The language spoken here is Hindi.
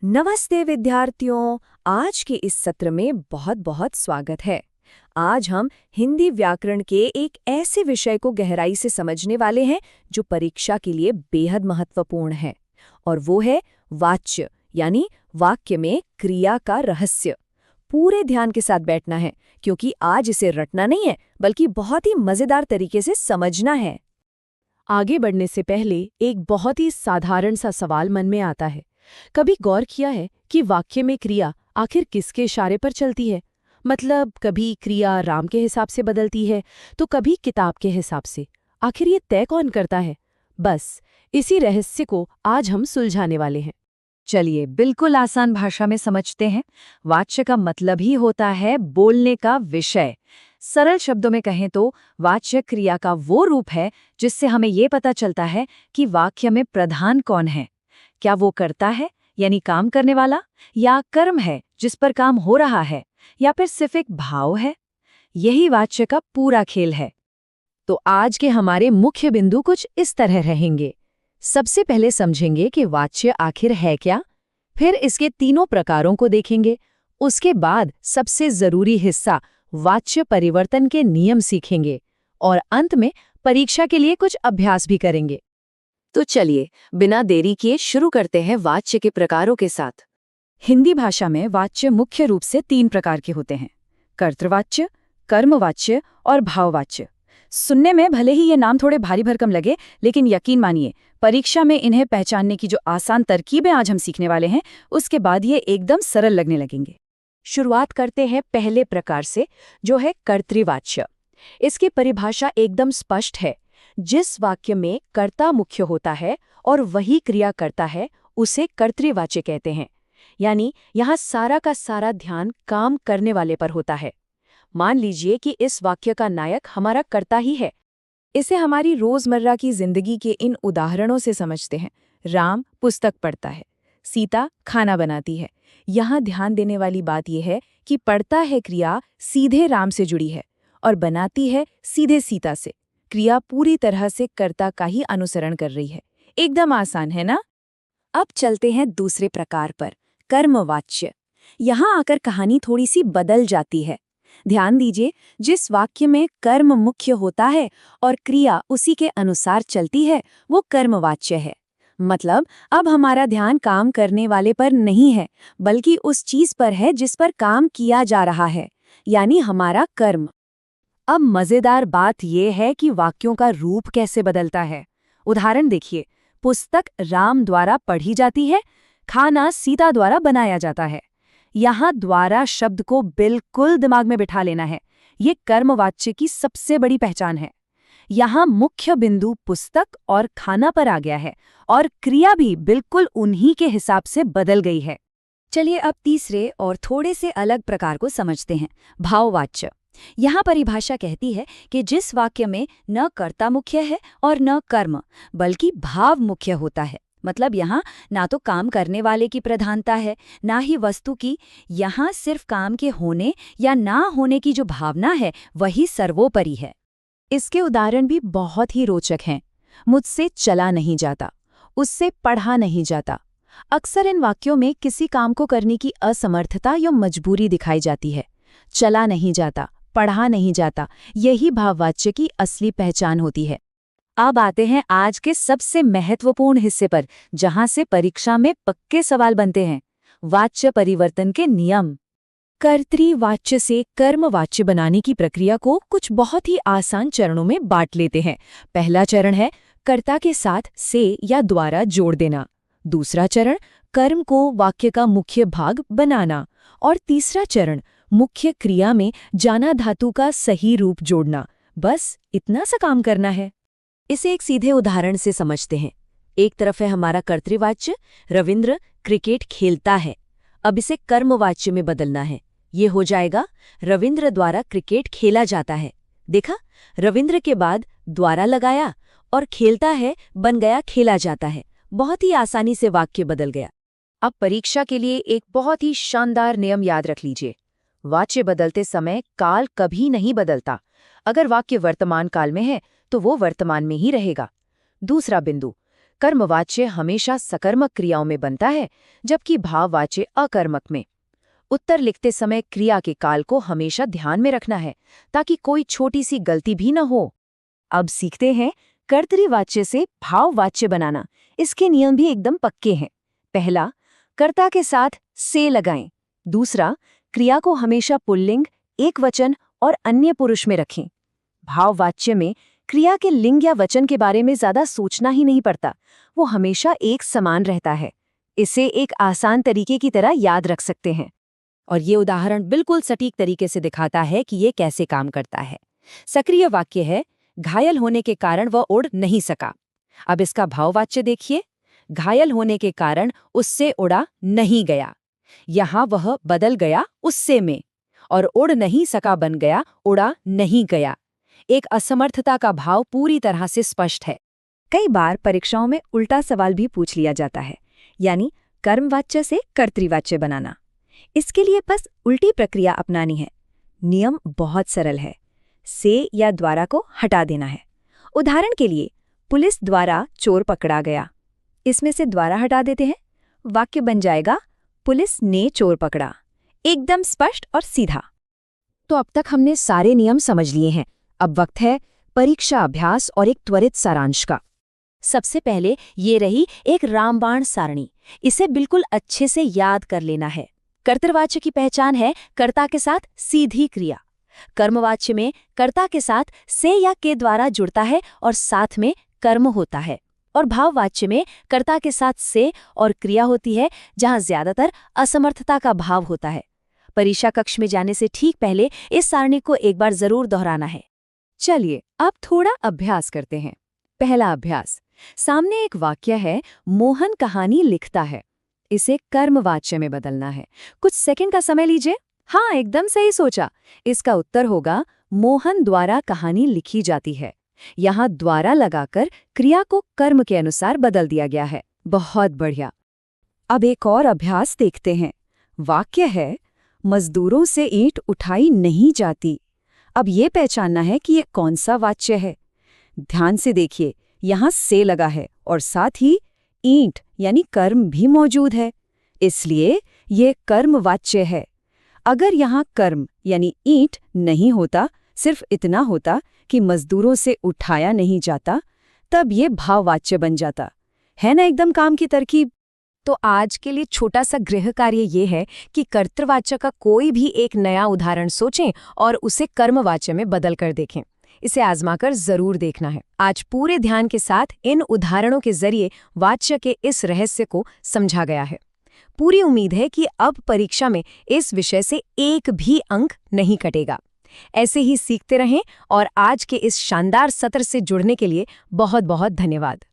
नमस्ते विद्यार्थियों, आज के इस सत्र में बहुत बहुत स्वागत है। आज हम हिंदी व्याकरण के एक ऐसे विषय को गहराई से समझने वाले हैं जो परीक्षा के लिए बेहद महत्वपूर्ण है, और वो है वाच्य यानी वाक्य में क्रिया का रहस्य। पूरे ध्यान के साथ बैठना है क्योंकि आज इसे रटना नहीं है बल्कि बहुत ही मजेदार तरीके से समझना है। आगे बढ़ने से पहले एक बहुत ही साधारण सा सवाल मन में आता है। कभी गौर किया है कि वाक्य में क्रिया आखिर किसके इशारे पर चलती है? मतलब कभी क्रिया राम के हिसाब से बदलती है तो कभी किताब के हिसाब से। आखिर ये तय कौन करता है? बस इसी रहस्य को आज हम सुलझाने वाले हैं। चलिए बिल्कुल आसान भाषा में समझते हैं। वाच्य का मतलब ही होता है बोलने का विषय। सरल शब्दों में कहें तो वाच्य क्रिया का वो रूप है जिससे हमें ये पता चलता है कि वाक्य में प्रधान कौन है। क्या वो कर्ता है यानी काम करने वाला, या कर्म है जिस पर काम हो रहा है, या फिर सिर्फ एक भाव है। यही वाच्य का पूरा खेल है। तो आज के हमारे मुख्य बिंदु कुछ इस तरह रहेंगे। सबसे पहले समझेंगे कि वाच्य आखिर है क्या, फिर इसके तीनों प्रकारों को देखेंगे। उसके बाद सबसे जरूरी हिस्सा वाच्य परिवर्तन के नियम सीखेंगे, और अंत में परीक्षा के लिए कुछ अभ्यास भी करेंगे। तो चलिए बिना देरी किए शुरू करते हैं वाच्य के प्रकारों के साथ। हिंदी भाषा में वाच्य मुख्य रूप से 3 प्रकार के होते हैं: कर्तृवाच्य, कर्मवाच्य और भाववाच्य। सुनने में भले ही ये नाम थोड़े भारी भरकम लगे, लेकिन यकीन मानिए परीक्षा में इन्हें पहचानने की जो आसान तरकीबें आज हम सीखने वाले हैं, उसके बाद ये एकदम सरल लगने लगेंगे। शुरुआत करते हैं पहले प्रकार से, जो है कर्तृवाच्य। इसकी परिभाषा एकदम स्पष्ट है। जिस वाक्य में कर्ता मुख्य होता है और वही क्रिया करता है, उसे कर्तृवाच्य कहते हैं। यानी यहाँ सारा का सारा ध्यान काम करने वाले पर होता है। मान लीजिए कि इस वाक्य का नायक हमारा कर्ता ही है। इसे हमारी रोजमर्रा की जिंदगी के इन उदाहरणों से समझते हैं। राम पुस्तक पढ़ता है, सीता खाना बनाती है। यहाँ ध्यान देने वाली बात यह है कि पढ़ता है क्रिया सीधे राम से जुड़ी है और बनाती है सीधे सीता से। क्रिया पूरी तरह से कर्ता का ही अनुसरण कर रही है। एकदम आसान है ना? अब चलते हैं दूसरे प्रकार पर, कर्मवाच्य। यहाँ आकर कहानी थोड़ी सी बदल जाती है। ध्यान दीजिए, जिस वाक्य में कर्म मुख्य होता है और क्रिया उसी के अनुसार चलती है, वो कर्मवाच्य है। मतलब अब हमारा ध्यान काम करने वाले पर नहीं है, बल्कि उस चीज पर है जिस पर काम किया जा रहा है, यानी हमारा कर्म। अब मजेदार बात यह है कि वाक्यों का रूप कैसे बदलता है। उदाहरण देखिए, पुस्तक राम द्वारा पढ़ी जाती है, खाना सीता द्वारा बनाया जाता है। यहाँ द्वारा शब्द को बिल्कुल दिमाग में बिठा लेना है। ये कर्मवाच्य की सबसे बड़ी पहचान है। यहाँ मुख्य बिंदु पुस्तक और खाना पर आ गया है और क्रिया भी बिल्कुल उन्हीं के हिसाब से बदल गई है। चलिए अब तीसरे और थोड़े से अलग प्रकार को समझते हैं, भाववाच्य। यहाँ परिभाषा कहती है कि जिस वाक्य में न कर्ता मुख्य है और न कर्म, बल्कि भाव मुख्य होता है। मतलब यहाँ ना तो काम करने वाले की प्रधानता है, ना ही वस्तु की। यहाँ सिर्फ काम के होने या ना होने की जो भावना है, वही सर्वोपरि है। इसके उदाहरण भी बहुत ही रोचक हैं। मुझसे चला नहीं जाता, उससे पढ़ा नहीं जाता। अक्सर इन वाक्यों में किसी काम को करने की असमर्थता या मजबूरी दिखाई जाती है। चला नहीं जाता, पढ़ा नहीं जाता, यही भाववाच्य की असली पहचान होती है। अब आते हैं आज के सबसे महत्वपूर्ण हिस्से पर, जहां से परीक्षा में पक्के सवाल बनते हैं, वाच्य परिवर्तन के नियम। कर्तृवाच्य से कर्मवाच्य बनाने की प्रक्रिया को कुछ बहुत ही आसान चरणों में बांट लेते हैं। पहला चरण है कर्ता के साथ से या द्वारा जोड़ देना। दूसरा चरण कर्म को वाक्य का मुख्य भाग बनाना। और तीसरा चरण मुख्य क्रिया में जाना धातु का सही रूप जोड़ना। बस इतना सा काम करना है। इसे एक सीधे उदाहरण से समझते हैं। एक तरफ है हमारा कर्तृवाच्य, रविंद्र क्रिकेट खेलता है। अब इसे कर्मवाच्य में बदलना है। ये हो जाएगा रविंद्र द्वारा क्रिकेट खेला जाता है। देखा, रविंद्र के बाद द्वारा लगाया और खेलता है बन गया खेला जाता है। बहुत ही आसानी से वाक्य बदल गया। अब परीक्षा के लिए एक बहुत ही शानदार नियम याद रख लीजिए। वाच्य बदलते समय काल कभी नहीं बदलता। अगर वाक्य वर्तमान काल में है तो वो वर्तमान में ही रहेगा। दूसरा बिंदु, कर्मवाच्य हमेशा सकर्मक क्रियाओं में बनता है, जबकि भाववाच्य अकर्मक में। उत्तर लिखते समय क्रिया के काल को हमेशा ध्यान में रखना है, ताकि कोई छोटी सी गलती भी न हो। अब सीखते हैं कर्तृवाच्य से भाववाच्य बनाना। इसके नियम भी एकदम पक्के हैं। पहला, कर्ता के साथ से लगाएं। दूसरा, क्रिया को हमेशा पुल्लिंग, एकवचन और अन्य पुरुष में रखें। भाववाच्य में क्रिया के लिंग या वचन के बारे में ज्यादा सोचना ही नहीं पड़ता, वो हमेशा एक समान रहता है। इसे एक आसान तरीके की तरह याद रख सकते हैं। और ये उदाहरण बिल्कुल सटीक तरीके से दिखाता है कि ये कैसे काम करता है। सक्रिय वाक्य है, घायल होने के कारण वह उड़ नहीं सका। अब इसका भाववाच्य देखिए, घायल होने के कारण उससे उड़ा नहीं गया। यहाँ वह बदल गया उससे में, और उड़ नहीं सका बन गया उड़ा नहीं गया। एक असमर्थता का भाव पूरी तरह से स्पष्ट है। कई बार परीक्षाओं में उल्टा सवाल भी पूछ लिया जाता है, यानी कर्मवाच्य से कर्तृवाच्य बनाना। इसके लिए बस उल्टी प्रक्रिया अपनानी है। नियम बहुत सरल है, से या द्वारा को हटा देना है। उदाहरण के लिए, पुलिस द्वारा चोर पकड़ा गया। इसमें से द्वारा हटा देते हैं, वाक्य बन जाएगा पुलिस ने चोर पकड़ा। एकदम स्पष्ट और सीधा। तो अब तक हमने सारे नियम समझ लिए हैं। अब वक्त है परीक्षा अभ्यास और एक त्वरित सारांश का। सबसे पहले ये रही एक रामबाण सारणी। इसे बिल्कुल अच्छे से याद कर लेना है। कर्तृवाच्य की पहचान है कर्ता के साथ सीधी क्रिया। कर्मवाच्य में कर्ता के साथ से या के द्वारा जुड़ता है और साथ में कर्म होता है। और भाववाच्य में कर्ता के साथ से और क्रिया होती है, जहां ज्यादातर असमर्थता का भाव होता है। परीक्षा कक्ष में जाने से ठीक पहले इस सारणी को एक बार जरूर दोहराना है। चलिए अब थोड़ा अभ्यास करते हैं। पहला अभ्यास, सामने एक वाक्य है, मोहन कहानी लिखता है। इसे कर्मवाच्य में बदलना है। कुछ सेकंड का समय लीजिए। हाँ, एकदम सही सोचा। इसका उत्तर होगा, मोहन द्वारा कहानी लिखी जाती है। यहाँ द्वारा लगाकर क्रिया को कर्म के अनुसार बदल दिया गया है। बहुत बढ़िया। अब एक और अभ्यास देखते हैं। वाक्य है, मजदूरों से ईंट उठाई नहीं जाती। अब ये पहचानना है कि ये कौन सा वाच्य है। ध्यान से देखिए, यहाँ से लगा है और साथ ही ईंट यानी कर्म भी मौजूद है, इसलिए ये कर्मवाच्य है। अगर यहाँ कर्म यानी ईंट नहीं होता, सिर्फ इतना होता कि मजदूरों से उठाया नहीं जाता, तब ये भाववाच्य बन जाता। है ना एकदम काम की तरकीब। तो आज के लिए छोटा सा गृह कार्य ये है कि कर्तृवाच्य का कोई भी एक नया उदाहरण सोचें और उसे कर्मवाच्य में बदल कर देखें। इसे आजमाकर जरूर देखना है। आज पूरे ध्यान के साथ इन उदाहरणों के जरिए वाच्य के इस रहस्य को समझा गया है। पूरी उम्मीद है कि अब परीक्षा में इस विषय से एक भी अंक नहीं कटेगा। ऐसे ही सीखते रहें और आज के इस शानदार सत्र से जुड़ने के लिए बहुत बहुत धन्यवाद।